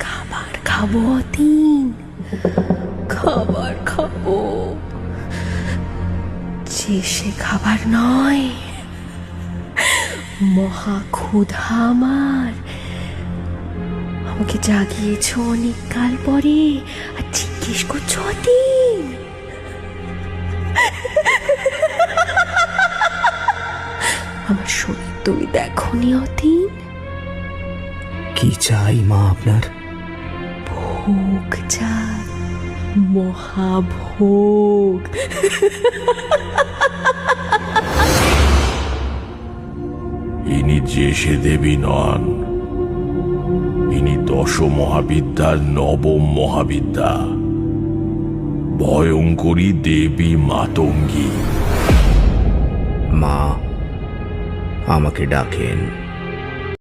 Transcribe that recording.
খাবার খাবো অতীন, খাবার খাবো, যে সে খাবার নয়, মহা ক্ষুধা আমার। আমাকে জাগিয়েছ অনেক কাল পরে আর জিজ্ঞেস করছো অতীন। আমার শরীর তুমি দেখোনি অতীন? কি চাই মা আপনার? ভোগ চাই, মহাভোগ। ইনি যে সে দেবী নন, ইনি দশ মহাবিদ্যার নবম মহাবিদ্যা, ভয়ঙ্করী দেবী মাতঙ্গী। মা, আমাকে ডাকেন।